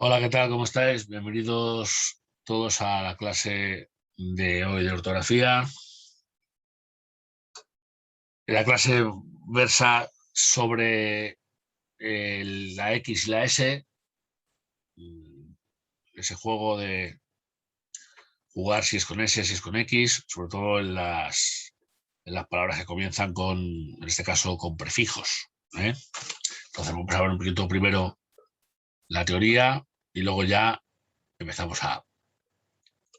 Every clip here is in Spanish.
Hola, ¿qué tal? ¿Cómo estáis? Bienvenidos todos a la clase de hoy de ortografía. La clase versa sobre la X y la S, ese juego de jugar si es con S, si es con X, sobre todo en las palabras que comienzan en este caso, con prefijos. Entonces vamos a ver un poquito primero la teoría y luego ya empezamos a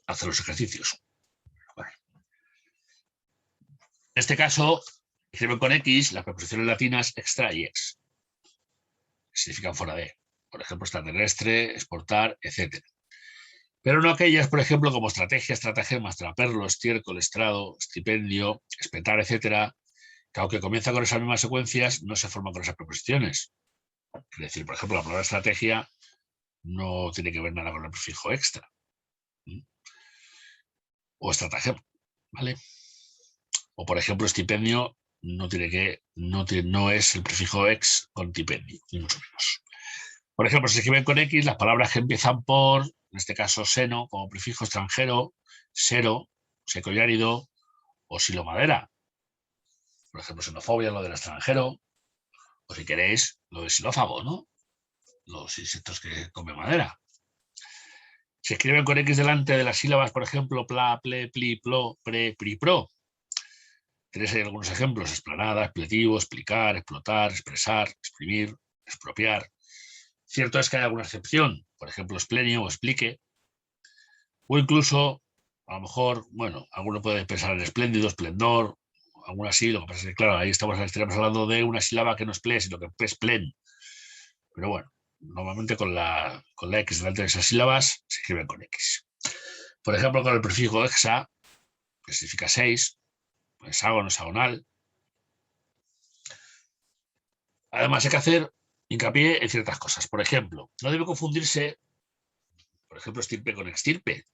hacer los ejercicios. Vale. En este caso, escriben con X las preposiciones latinas extra y ex, que significan fuera de. Por ejemplo, extraterrestre, exportar, etc. Pero no aquellas, por ejemplo, como estrategia, estratagema, extraperlo, estiércol, estrado, estipendio, espetar, etc., que aunque comienza con esas mismas secuencias, no se forman con esas preposiciones. Es decir, por ejemplo, la palabra estrategia no tiene que ver nada con el prefijo extra. O estratagema, ¿vale? O, por ejemplo, estipendio no es el prefijo ex con tipendio, ni mucho menos. Por ejemplo, se escriben con X las palabras que empiezan por, en este caso, seno, como prefijo extranjero, sero, seco y árido, o silomadera. Por ejemplo, xenofobia, lo del extranjero, o si queréis, lo del xilófago, ¿no? Los insectos que comen madera. Se escriben con X delante de las sílabas, por ejemplo, pla, ple, pli, plo, pre, pri, pro. Tenéis ahí algunos ejemplos: explanada, expletivo, explicar, explotar, expresar, exprimir, expropiar. Cierto es que hay alguna excepción, por ejemplo, esplenio o explique, o incluso, a lo mejor, bueno, alguno puede pensar en espléndido, esplendor, alguna así. Lo que pasa es que, claro, ahí estaríamos hablando de una sílaba que no es ple, sino que es plen. Pero bueno, normalmente con la X delante de esas sílabas se escriben con X. Por ejemplo, con el prefijo hexa, que significa 6, hexágono, hexagonal. Además, hay que hacer hincapié en ciertas cosas. Por ejemplo, no debe confundirse, por ejemplo, estirpe con extirpe.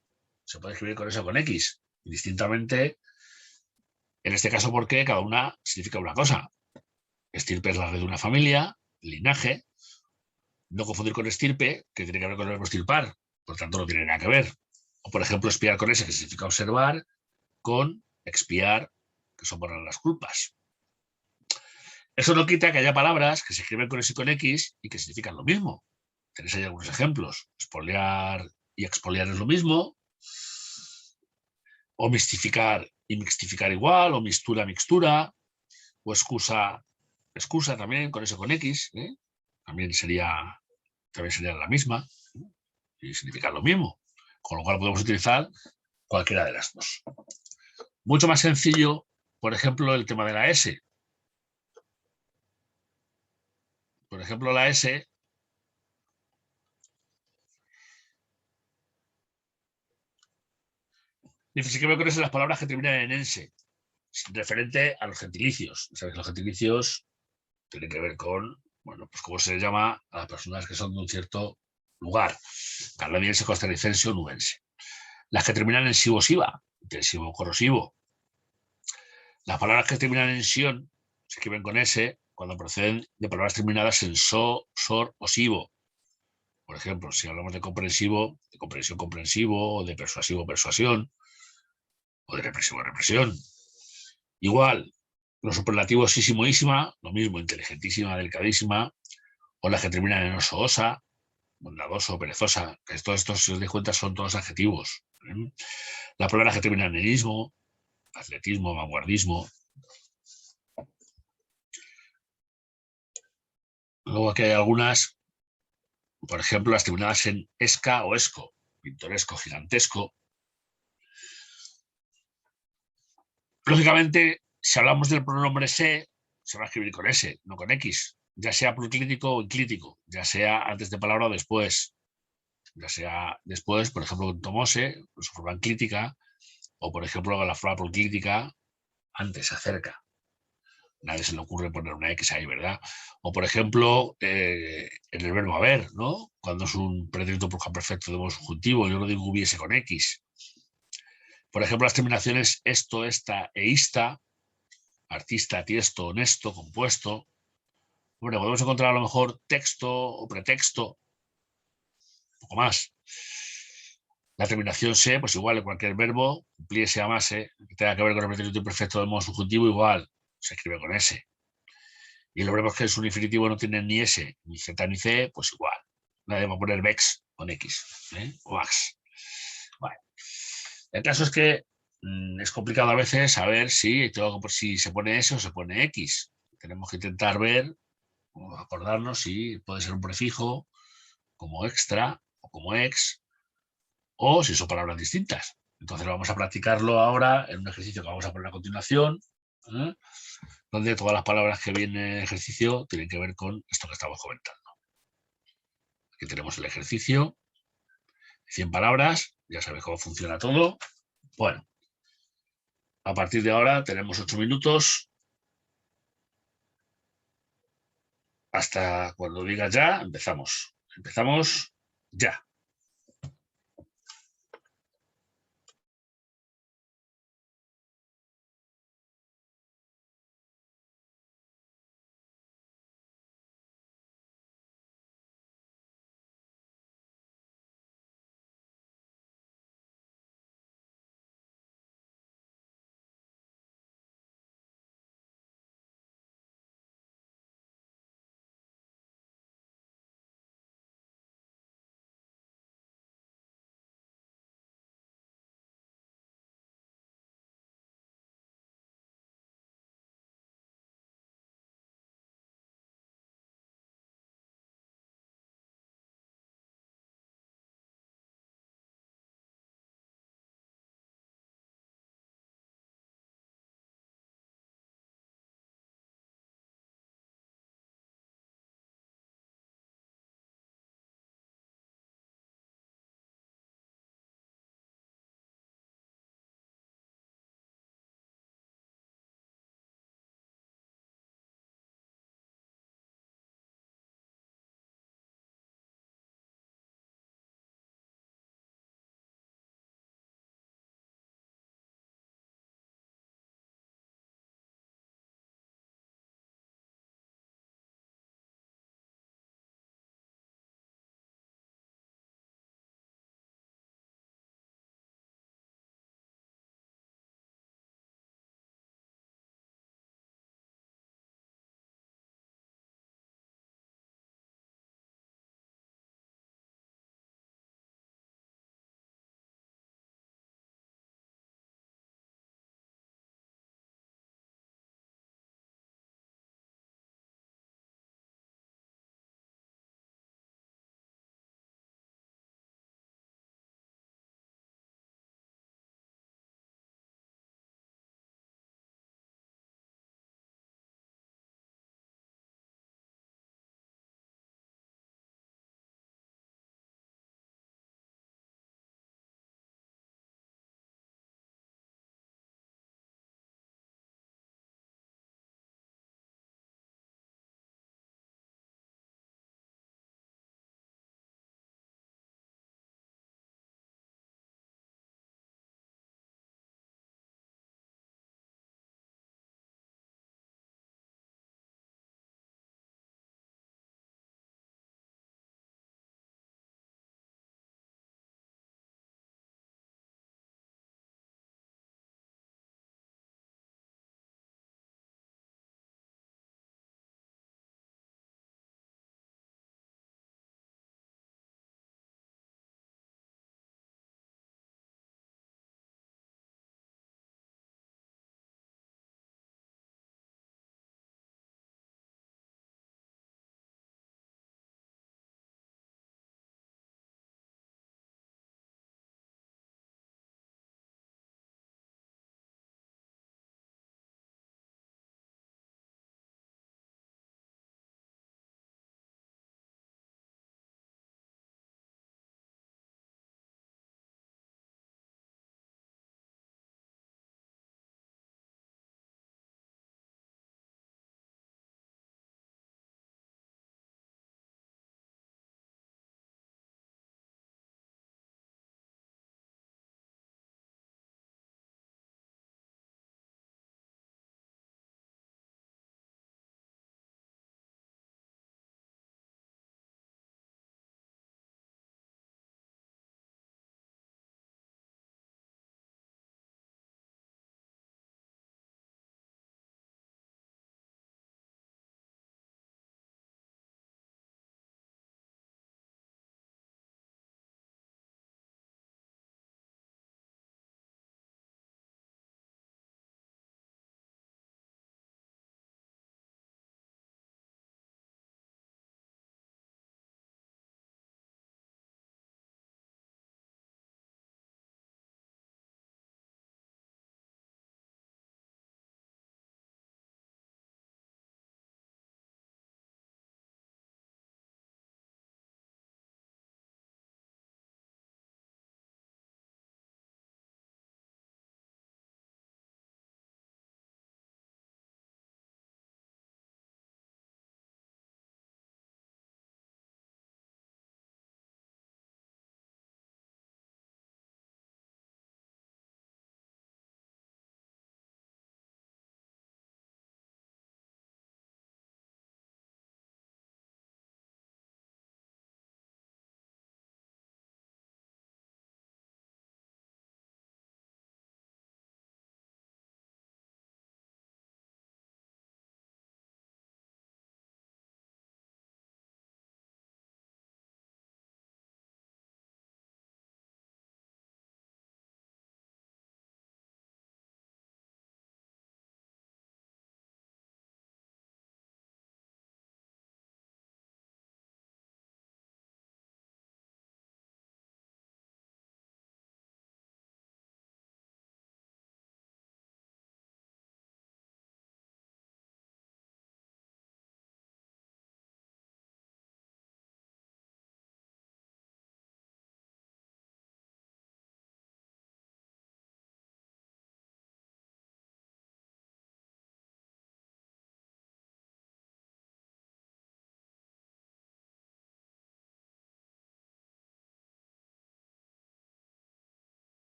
Se puede escribir con eso con X, indistintamente, en este caso, porque cada una significa una cosa. Estirpe es la red de una familia, linaje. No confundir con estirpe, que tiene que ver con el verbo estirpar, por tanto no tiene nada que ver. O, por ejemplo, espiar con S, que significa observar, con expiar, que son borrar las culpas. Eso no quita que haya palabras que se escriben con S y con X y que significan lo mismo. Tenéis ahí algunos ejemplos. Expoliar y expoliar es lo mismo. O mistificar y mixtificar igual. O mistura, mixtura. O excusa también, con eso con X. También sería la misma y significa lo mismo. Con lo cual podemos utilizar cualquiera de las dos. Mucho más sencillo, por ejemplo, el tema de la S. Por ejemplo, la S dice que me con las palabras que terminan en ense, referente a los gentilicios. ¿Sabes? Los gentilicios tienen que ver con, bueno, pues cómo se llama a las personas que son de un cierto lugar: canadiense, costarricense o nubense. Las que terminan en sivo-siva, intensivo, corrosivo. Las palabras que terminan en sion se escriben con S cuando proceden de palabras terminadas en so, sor o sivo. Por ejemplo, si hablamos de comprensivo, de comprensión, comprensivo, o de persuasivo, persuasión, o de represivo, represión. Igual, los superlativos sísimo, ísima, lo mismo, inteligentísima, delicadísima, o las que terminan en oso, osa, bondadoso, perezosa, que todos estos, si os dais cuenta, son todos adjetivos. Las palabras que terminan en ismo, atletismo, vanguardismo. Luego aquí hay algunas, por ejemplo, las terminadas en esca o esco, pintoresco, gigantesco. Lógicamente, si hablamos del pronombre se va a escribir con S, no con X, ya sea proclítico o inclítico, ya sea antes de palabra o después. Ya sea después, por ejemplo, con tomose, su forma enclítica, o por ejemplo, la forma proclítica antes, acerca. Nadie se le ocurre poner una X ahí, ¿verdad? O, por ejemplo, en el verbo haber, ¿no? Cuando es un pretérito perfecto de modo subjuntivo, yo lo digo hubiese con X. Por ejemplo, las terminaciones esto, esta e ista, artista, tiesto, honesto, compuesto. Bueno, podemos encontrar a lo mejor texto o pretexto, poco más. La terminación se, pues igual en cualquier verbo, cumpliese, amase, que tenga que ver con el pretérito imperfecto del modo subjuntivo, igual se escribe con S. Y los verbos que en su infinitivo no tienen ni S, ni Z, ni C, pues igual. Nadie va a poner vex con X, o ax. Vale. El caso es que es complicado a veces saber si se pone S o se pone X. Tenemos que intentar ver, o acordarnos si puede ser un prefijo como extra o como ex, o si son palabras distintas. Entonces vamos a practicarlo ahora en un ejercicio que vamos a poner a continuación, ¿eh? Donde todas las palabras que vienen en el ejercicio tienen que ver con esto que estamos comentando. Aquí tenemos el ejercicio, 100 palabras, ya sabéis cómo funciona todo. Bueno, a partir de ahora tenemos 8 minutos. Hasta cuando digas ya, empezamos. Empezamos ya.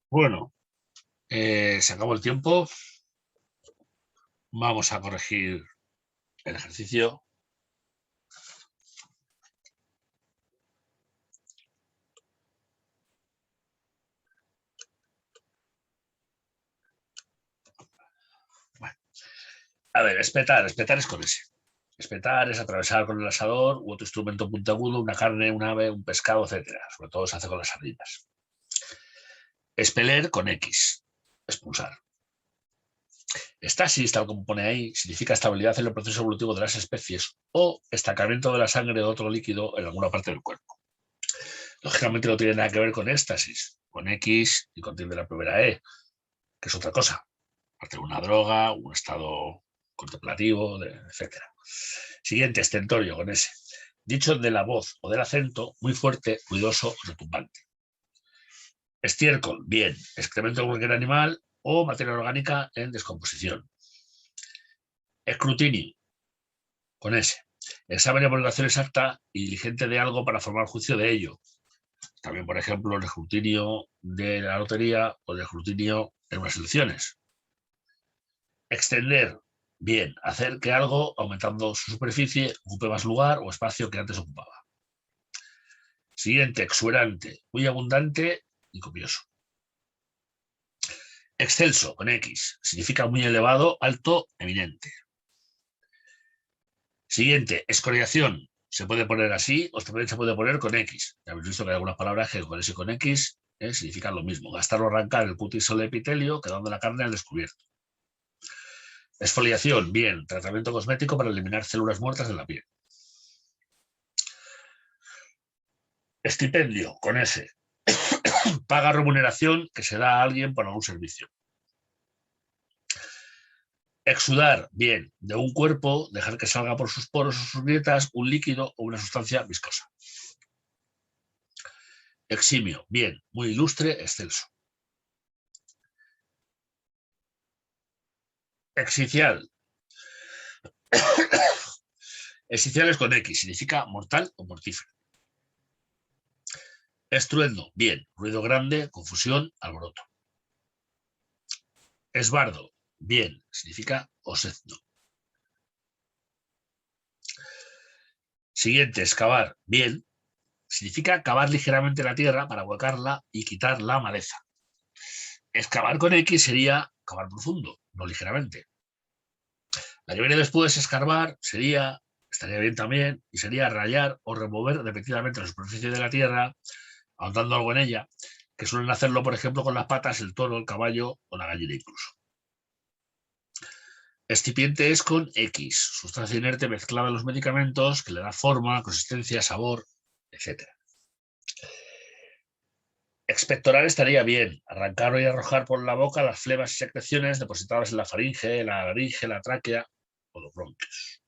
Bueno, se acabó el tiempo. Vamos a corregir el ejercicio. Bueno, a ver, espetar es con ese. Espetar es atravesar con el asador u otro instrumento puntiagudo una carne, un ave, un pescado, etcétera. Sobre todo se hace con las sardinas. Expeler con X, expulsar. Estasis, tal como pone ahí, significa estabilidad en el proceso evolutivo de las especies o estancamiento de la sangre o otro líquido en alguna parte del cuerpo. Lógicamente no tiene nada que ver con éxtasis, con X y contiene la primera E, que es otra cosa. Aparte de una droga, un estado contemplativo, etc. Siguiente, estentorio, con S. Dicho de la voz o del acento, muy fuerte, ruidoso o retumbante. Estiércol, bien, excremento de cualquier animal o materia orgánica en descomposición. Escrutinio, con S. Examen y valoración exacta y diligente de algo para formar juicio de ello. También, por ejemplo, el escrutinio de la lotería o el escrutinio en unas elecciones. Extender, bien, hacer que algo, aumentando su superficie, ocupe más lugar o espacio que antes ocupaba. Siguiente, exuberante, muy abundante y copioso. Excelso, con X, significa muy elevado, alto, eminente. Siguiente, escoriación, se puede poner así o también se puede poner con X. Ya habéis visto que hay algunas palabras que con S y con X significan lo mismo. Gastar o arrancar el cutis o el epitelio, quedando la carne al descubierto. Exfoliación, bien, tratamiento cosmético para eliminar células muertas de la piel. Estipendio, con S. Paga remuneración que se da a alguien por algún servicio. Exudar, bien, de un cuerpo, dejar que salga por sus poros o sus grietas un líquido o una sustancia viscosa. Eximio, bien, muy ilustre, excelso. Exicial. Exicial es con X, significa mortal o mortífero. Estruendo, bien, ruido grande, confusión, alboroto. Esbardo, bien, significa osezno. Siguiente, excavar, bien, significa cavar ligeramente la tierra para huecarla y quitar la maleza. Excavar con X sería cavar profundo, no ligeramente. La que viene después, escarbar, estaría bien también, y sería rayar o remover repetidamente la superficie de la tierra, ahondando algo en ella, que suelen hacerlo, por ejemplo, con las patas, el toro, el caballo o la gallina incluso. Excipiente es con X, sustancia inerte mezclada en los medicamentos que le da forma, consistencia, sabor, etc. Expectorar estaría bien, arrancar y arrojar por la boca las flemas y secreciones depositadas en la faringe, la laringe, la tráquea o los bronquios.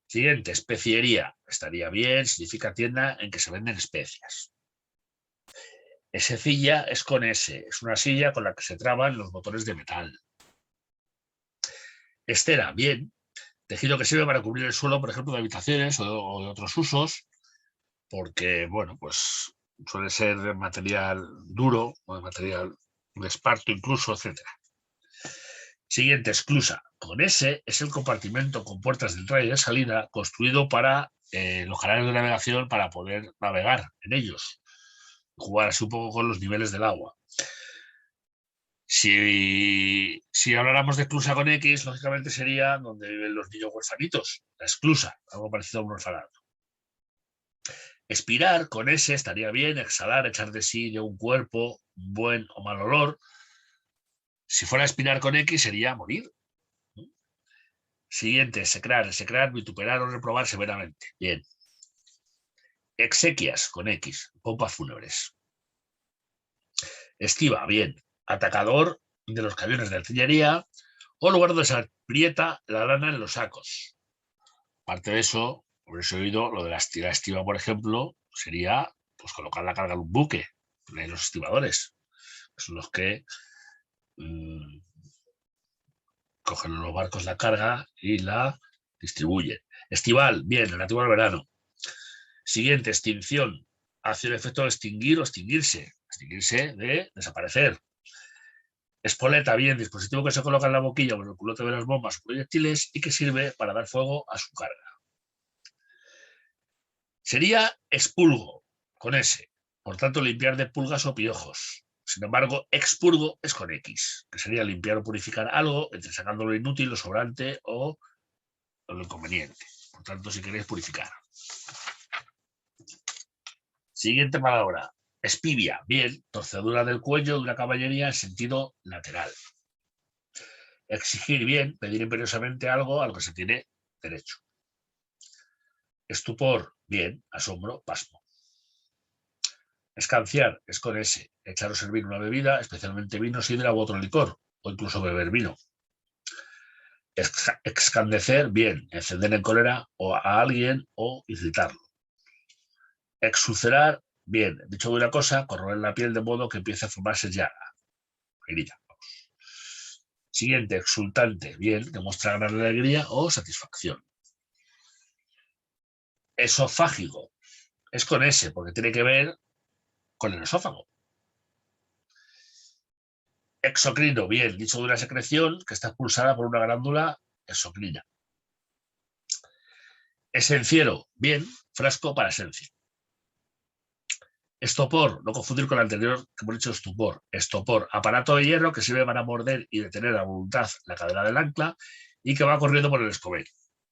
Siguiente, especiería. Estaría bien, significa tienda en que se venden especias. Esecilla es con S, es una silla con la que se traban los botones de metal. Estera, bien, tejido que sirve para cubrir el suelo, por ejemplo, de habitaciones o de otros usos, porque, bueno, pues suele ser de material duro o de material de esparto incluso, etc. Siguiente, esclusa. Con S es el compartimento con puertas de entrada y de salida construido para los canales de navegación para poder navegar en ellos, jugar así un poco con los niveles del agua. Si habláramos de esclusa con X, lógicamente sería donde viven los niños huerfanitos, la esclusa, algo parecido a un orfanato. Expirar con S estaría bien, exhalar, echar de sí de un cuerpo, buen o mal olor. Si fuera expirar con X sería morir. Siguiente, execrar, vituperar o reprobar severamente. Bien. Exequias con X, pompas fúnebres. Estiva, bien. Atacador de los camiones de artillería o lugar donde se aprieta la lana en los sacos. Aparte de eso, habréis oído lo de la estiva, por ejemplo, sería pues colocar la carga en un buque, de los estibadores, que son los que cogen los barcos la carga y la distribuyen. Estival, bien, relativo al verano. Siguiente, extinción. Hace el efecto de extinguir o extinguirse. extinguirse de desaparecer. Espoleta, bien, dispositivo que se coloca en la boquilla o en el culote de las bombas o proyectiles y que sirve para dar fuego a su carga. Sería expurgo, con S, por tanto limpiar de pulgas o piojos. Sin embargo, expurgo es con X, que sería limpiar o purificar algo, entre sacando lo inútil, lo sobrante o lo inconveniente. Por tanto, si queréis purificar. Siguiente palabra. Espivia, bien, torcedura del cuello de una caballería en sentido lateral. Exigir, bien, pedir imperiosamente algo a lo que se tiene derecho. Estupor, bien, asombro, pasmo. Escanciar, es con S, echar o servir una bebida, especialmente vino, sidra u otro licor, o incluso beber vino. Excandecer, bien, encender en cólera o a alguien o irritarlo. Exulcerar, bien, dicho de una cosa, corroer la piel de modo que empiece a formarse llaga. Herida. Siguiente, exultante, bien, demuestra gran alegría o satisfacción. Esofágico, es con S, porque tiene que ver con el esófago. Exocrino, bien, dicho de una secreción que está expulsada por una glándula exocrina. Esenciero, bien, frasco para esencia. Estopor, no confundir con el anterior que hemos dicho estupor. Estopor, aparato de hierro que sirve para morder y detener a voluntad la cadena del ancla y que va corriendo por el escobillo.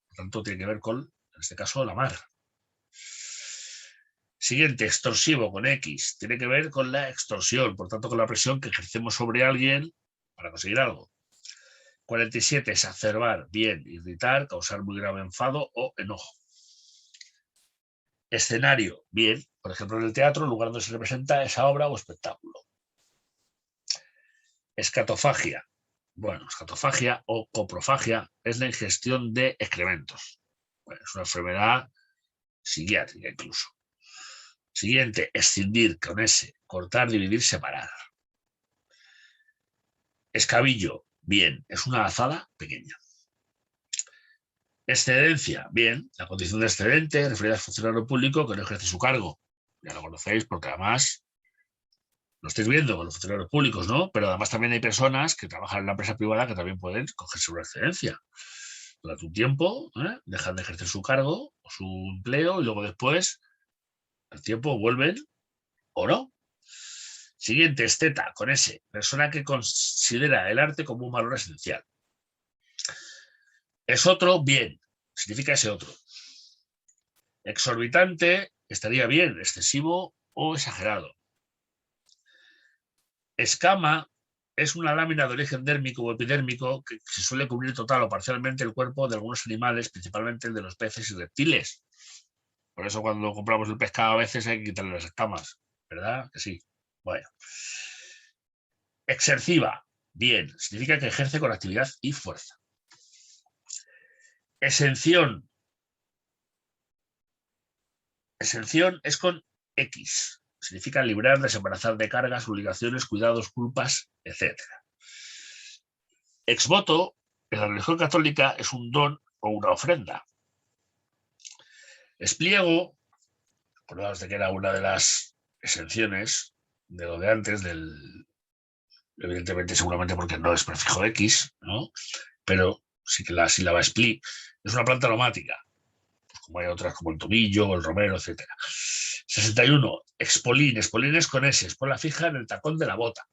Por tanto, tiene que ver con, en este caso, la mar. Siguiente, extorsivo con X. Tiene que ver con la extorsión, por tanto, con la presión que ejercemos sobre alguien para conseguir algo. 47, exacerbar, bien, irritar, causar muy grave enfado o enojo. Escenario, bien, por ejemplo, en el teatro, el lugar donde se representa esa obra o espectáculo. Escatofagia. Bueno, escatofagia o coprofagia es la ingestión de excrementos. Bueno, es una enfermedad psiquiátrica incluso. Siguiente, escindir, con S, cortar, dividir, separar. Escabillo, bien, es una azada pequeña. Excedencia, bien, la condición de excedente referida al funcionario público que no ejerce su cargo. Ya lo conocéis porque además lo estáis viendo con los funcionarios públicos, ¿no? Pero además también hay personas que trabajan en la empresa privada que también pueden cogerse una excedencia. Durante un tiempo, dejan de ejercer su cargo o su empleo y luego después, al tiempo, vuelven o no. Siguiente, esteta, con S, persona que considera el arte como un valor esencial. Es otro, bien, significa ese otro. Exorbitante, estaría bien, excesivo o exagerado. Escama es una lámina de origen dérmico o epidérmico que se suele cubrir total o parcialmente el cuerpo de algunos animales, principalmente el de los peces y reptiles. Por eso cuando compramos el pescado a veces hay que quitarle las escamas, ¿verdad? Que sí. Bueno. Exerciva, bien, significa que ejerce con actividad y fuerza. Exención. Exención es con X. Significa librar, desembarazar de cargas, obligaciones, cuidados, culpas, etc. Exvoto, en la religión católica, es un don o una ofrenda. Expliego, acordaos de que era una de las exenciones de lo de antes, evidentemente, seguramente porque no es prefijo X, ¿no? Pero sí que la sílaba expli es una planta aromática, pues como hay otras como el tomillo, el romero, etc. 61. Expolín. Expolín es con S, ponla fija en el tacón de la bota.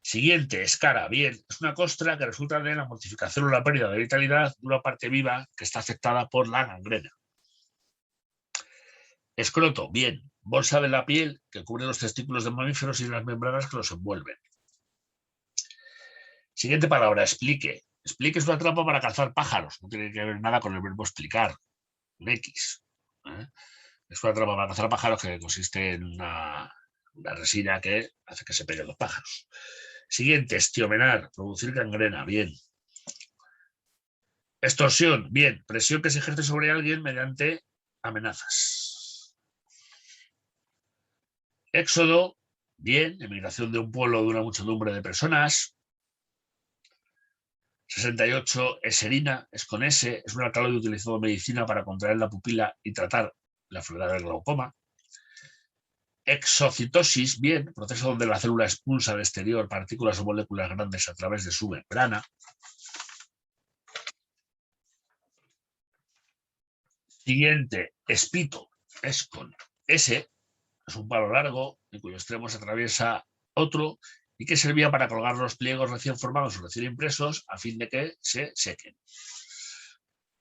Siguiente, escara. Bien, es una costra que resulta de la mortificación o la pérdida de vitalidad de una parte viva que está afectada por la gangrena. Escroto. Bien, bolsa de la piel que cubre los testículos de mamíferos y las membranas que los envuelven. Siguiente palabra, explique. Explique es una trampa para cazar pájaros. No tiene que ver nada con el verbo explicar. Un X. Es una trampa para cazar pájaros que consiste en una resina que hace que se peguen los pájaros. Siguiente, estiomenar, producir gangrena. Bien. Extorsión. Bien. Presión que se ejerce sobre alguien mediante amenazas. Éxodo. Bien. Emigración de un pueblo o de una muchedumbre de personas. 68, eserina, es con S, es un alcaloide utilizado en medicina para contraer la pupila y tratar la enfermedad del glaucoma. Exocitosis, bien, proceso donde la célula expulsa al exterior partículas o moléculas grandes a través de su membrana. Siguiente, espito, es con S, es un palo largo en cuyo extremo se atraviesa otro y que servía para colgar los pliegos recién formados o recién impresos a fin de que se sequen.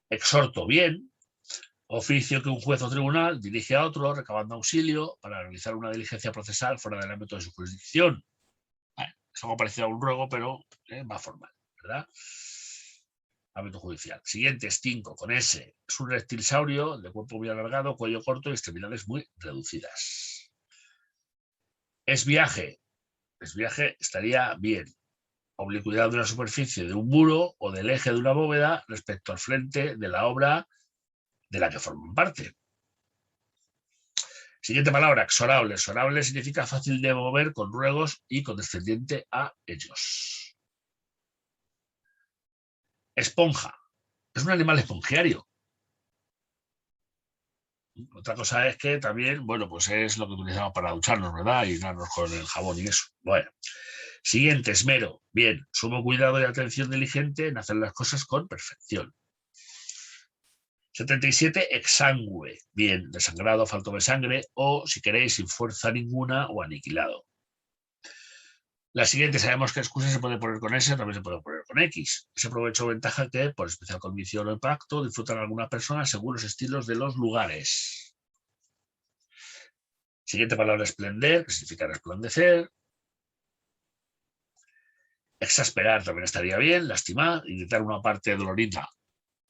Exhorto, bien, oficio que un juez o tribunal dirige a otro recabando auxilio para realizar una diligencia procesal fuera del ámbito de su jurisdicción. Es algo parecido a un ruego, pero más formal, ¿verdad? Ámbito judicial. Siguiente, extinco, con S. Es un reptilsaurio de cuerpo muy alargado, cuello corto y extremidades muy reducidas. Es viaje. Es viaje estaría bien. Oblicuidad de una superficie de un muro o del eje de una bóveda respecto al frente de la obra de la que forman parte. Siguiente palabra, exorable. Exorable significa fácil de mover con ruegos y condescendiente a ellos. Esponja. Es un animal espongiario. Otra cosa es que también, bueno, pues es lo que utilizamos para ducharnos, ¿verdad? Y darnos con el jabón y eso. Bueno. Siguiente, esmero. Bien, sumo cuidado y atención diligente en hacer las cosas con perfección. 77, exangüe. Bien, desangrado, falto de sangre o, si queréis, sin fuerza ninguna o aniquilado. La siguiente, sabemos que excusa se puede poner con S, también se puede poner con X. Ese provecho o ventaja que, por especial condición o impacto, disfrutan algunas personas según los estilos de los lugares. Siguiente palabra, esplender, que significa resplandecer. Exasperar también estaría bien, lastimar, irritar una parte dolorida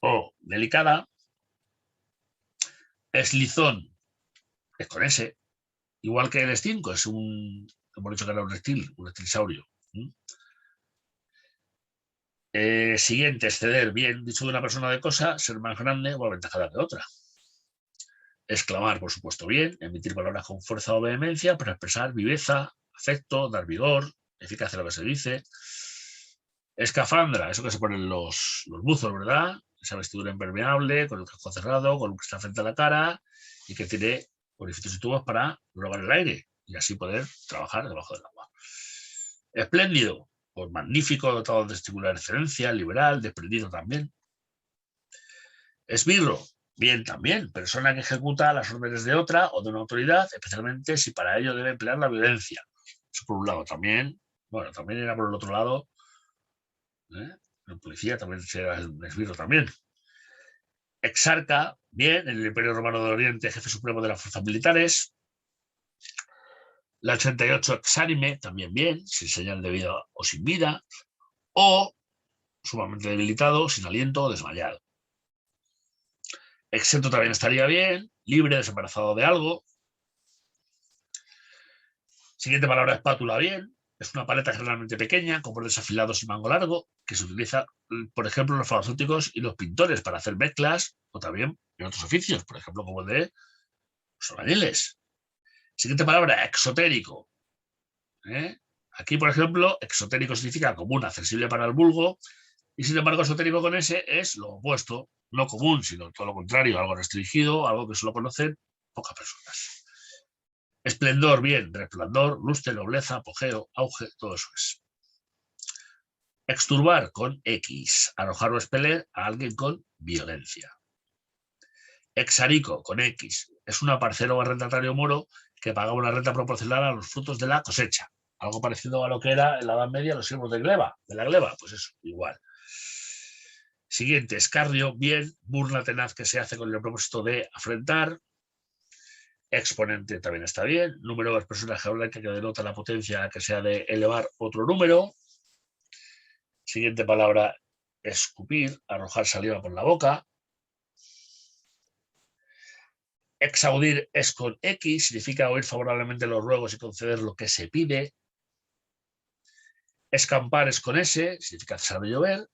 o delicada. Eslizón, es con S, igual que el estinco, es un, hemos dicho que era un reptilsaurio. Siguiente, exceder, bien, dicho de una persona de cosa, ser más grande o aventajada que otra. Exclamar, por supuesto, bien, emitir palabras con fuerza o vehemencia para expresar viveza, afecto, dar vigor, eficacia a lo que se dice. Escafandra, eso que se ponen los buzos, ¿verdad? Esa vestidura impermeable, con el casco cerrado, con un cristal frente a la cara y que tiene orificios y tubos para robar el aire y así poder trabajar debajo del agua. Espléndido, pues magnífico, dotado de estimular excelencia, liberal, desprendido también. Esbirro, bien también, persona que ejecuta las órdenes de otra o de una autoridad, especialmente si para ello debe emplear la violencia. Eso por un lado. También, bueno, también era por el otro lado, el policía también será el esbirro también. Exarca, bien, en el Imperio Romano del Oriente, jefe supremo de las fuerzas militares. La 88, exánime, también bien, sin señal de vida o sin vida. O sumamente debilitado, sin aliento o desmayado. Exento también estaría bien, libre, desembarazado de algo. Siguiente palabra, espátula, bien. Es una paleta generalmente pequeña, con bordes afilados y mango largo, que se utiliza, por ejemplo, en los farmacéuticos y los pintores para hacer mezclas, o también en otros oficios, por ejemplo, como el de los albañiles. Siguiente palabra, exotérico. Aquí, por ejemplo, exotérico significa común, accesible para el vulgo, y sin embargo, esotérico con S es lo opuesto, no común, sino todo lo contrario, algo restringido, algo que solo conocen pocas personas. Esplendor, bien, resplandor, lustre, nobleza, apogeo, auge, todo eso es. Exturbar con X, arrojar o expeler a alguien con violencia. Exarico con X, es un aparcero o arrendatario moro que pagaba una renta proporcional a los frutos de la cosecha. Algo parecido a lo que era en la Edad Media los siervos de la gleba, pues eso, igual. Siguiente, escarnio, bien, burla tenaz que se hace con el propósito de afrentar. Exponente también está bien. Número de expresión geográfica que denota la potencia que sea de elevar otro número. Siguiente palabra, escupir, arrojar saliva por la boca. Exaudir es con X, significa oír favorablemente los ruegos y conceder lo que se pide. Escampar es con S, significa cesar de llover.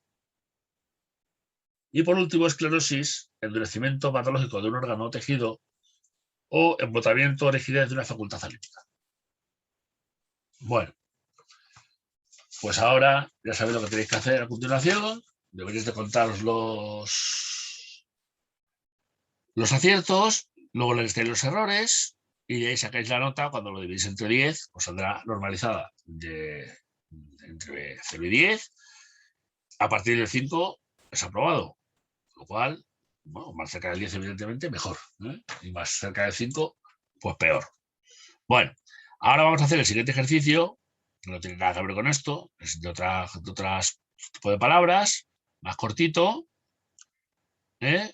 Y por último, esclerosis, endurecimiento patológico de un órgano o tejido o embotamiento o rigidez de una facultad analítica. Bueno, pues ahora ya sabéis lo que tenéis que hacer a continuación. Deberéis de contaros los aciertos, luego les estáis los errores y de ahí sacáis la nota. Cuando lo dividís entre 10, pues saldrá normalizada entre 0 y 10. A partir del 5 es aprobado, lo cual, bueno, más cerca del 10 evidentemente mejor, ¿eh? Y más cerca del 5 pues peor. Bueno, ahora vamos a hacer el siguiente ejercicio, que no tiene nada que ver con esto, es de otras tipo de palabras, más cortito, ¿eh?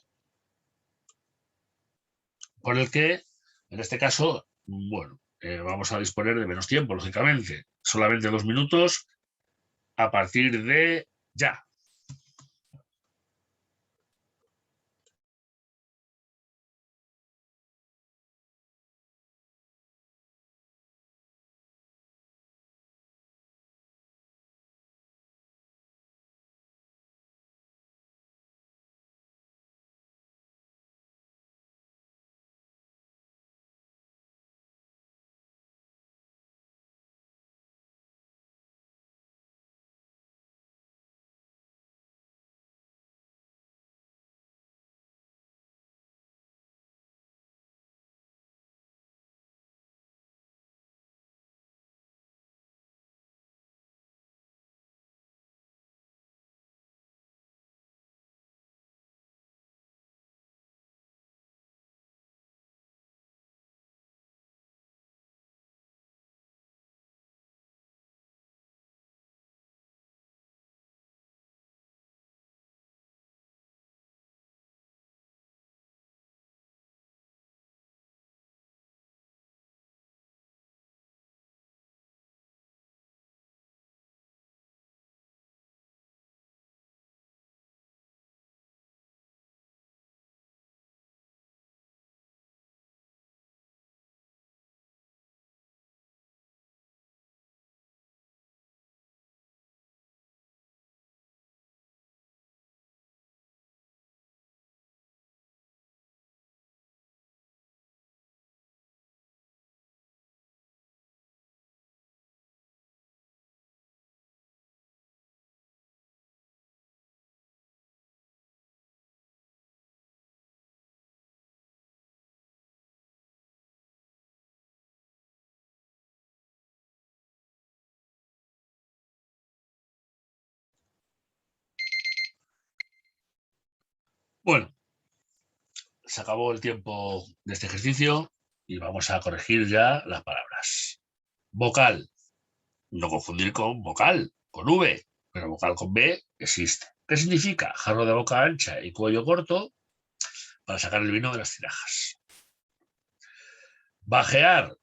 Por el que, en este caso, bueno, vamos a disponer de menos tiempo, lógicamente, solamente 2 minutos a partir de ya. Bueno, se acabó el tiempo de este ejercicio y vamos a corregir ya las palabras. Vocal, no confundir con vocal, con V, pero vocal con B existe. ¿Qué significa? Jarro de boca ancha y cuello corto para sacar el vino de las tinajas. Bajear,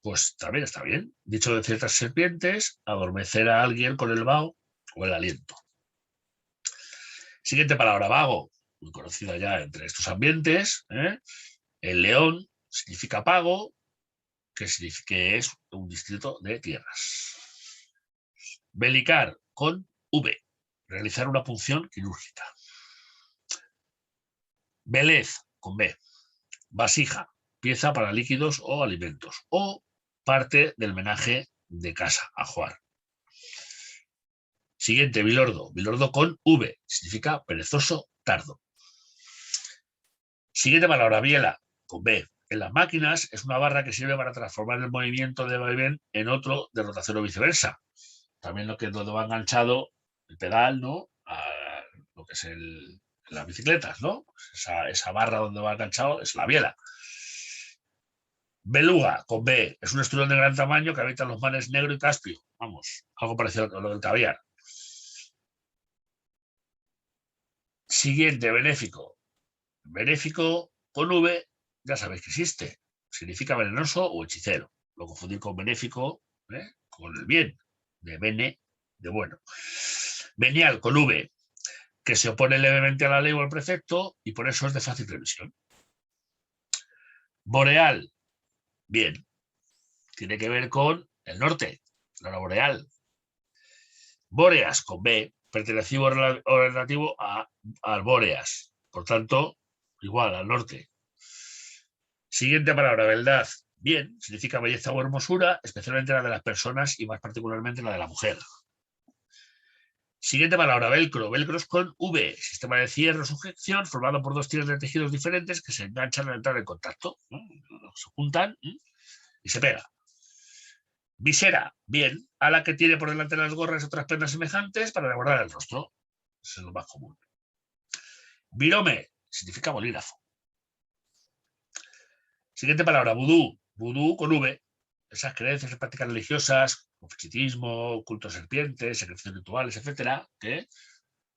pues también está bien. Dicho de ciertas serpientes, adormecer a alguien con el vaho o el aliento. Siguiente palabra, vago, muy conocida ya entre estos ambientes. El león significa pago, que es un distrito de tierras. Belicar, con V, realizar una punción quirúrgica. Velez, con B, vasija, pieza para líquidos o alimentos, o parte del menaje de casa, ajuar. Siguiente, bilordo, bilordo con V, significa perezoso, tardo. Siguiente palabra, biela, con B. En las máquinas es una barra que sirve para transformar el movimiento de vaivén en otro de rotación o viceversa. También lo que es donde va enganchado el pedal, ¿no? A lo que es las bicicletas, ¿no? Esa barra donde va enganchado es la biela. Beluga, con B, es un esturión de gran tamaño que habita en los mares Negro y Caspio. Vamos, algo parecido a lo del caviar. Siguiente, benéfico. Benéfico con V, ya sabéis que existe. Significa venenoso o hechicero. Lo confundir con benéfico, con el bien, de bene, de bueno. Venial con V, que se opone levemente a la ley o al precepto y por eso es de fácil revisión. Boreal, bien, tiene que ver con el norte, la aurora boreal. Bóreas, con B, pertenecivo o relativo al Bóreas, por tanto, igual al norte. Siguiente palabra, beldad. Bien, significa belleza o hermosura, especialmente la de las personas y más particularmente la de la mujer. Siguiente palabra, velcro. Velcro es con V. Sistema de cierre o sujeción formado por dos tiras de tejidos diferentes que se enganchan al entrar en contacto. Se juntan y se pega. Visera, bien, a la que tiene por delante las gorras y otras prendas semejantes para guardar el rostro. Eso es lo más común. Virome significa bolígrafo. Siguiente palabra, vudú. Vudú con V. Esas creencias y prácticas religiosas, fetichismo, culto a serpientes, secreciones rituales, etcétera, que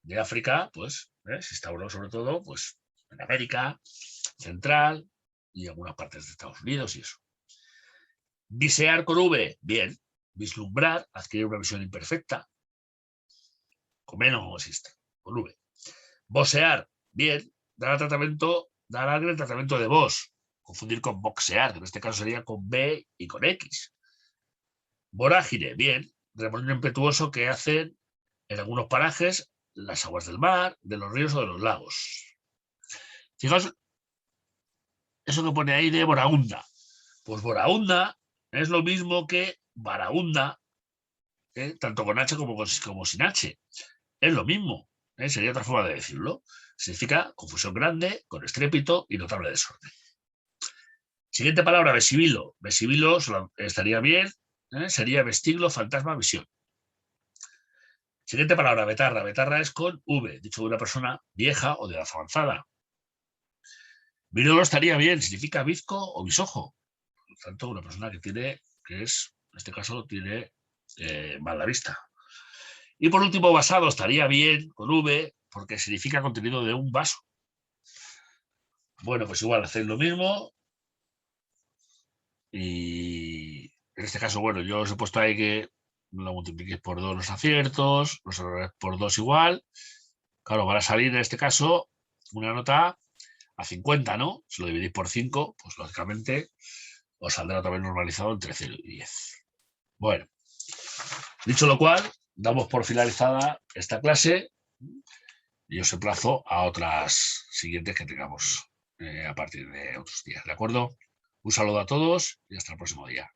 de África, pues, se instauró sobre todo, pues, en América Central y algunas partes de Estados Unidos y eso. Visear con V, bien. Vislumbrar, adquirir una visión imperfecta. Con menos no existe, con V. Vosear, bien. Dar a alguien el tratamiento de voz. Confundir con boxear, que en este caso sería con B y con X. Vorágine, bien. Remolino impetuoso que hacen en algunos parajes las aguas del mar, de los ríos o de los lagos. Fijaos, eso que pone ahí de Boraunda. Pues Boraunda es lo mismo que Baraunda, tanto con H como sin H. Es lo mismo, sería otra forma de decirlo. Significa confusión grande, con estrépito y notable desorden. Siguiente palabra, vesibilo. Vesibilo estaría bien, sería vestiglo, fantasma, visión. Siguiente palabra, betarra. Betarra es con V, dicho de una persona vieja o de edad avanzada. Virolo estaría bien, significa bizco o bisojo. Por lo tanto, una persona que es, en este caso, tiene mala vista. Y por último, vasado estaría bien con V, porque significa contenido de un vaso. Bueno, pues igual hacéis lo mismo. Y en este caso, bueno, yo os he puesto ahí que lo multipliquéis por 2 los aciertos, los errores por 2 igual. Claro, van a salir en este caso una nota a 50, ¿no? Si lo dividís por 5, pues lógicamente os saldrá también normalizado entre 0 y 10. Bueno, dicho lo cual, damos por finalizada esta clase y os emplazo a otras siguientes que tengamos a partir de otros días, ¿de acuerdo? Un saludo a todos y hasta el próximo día.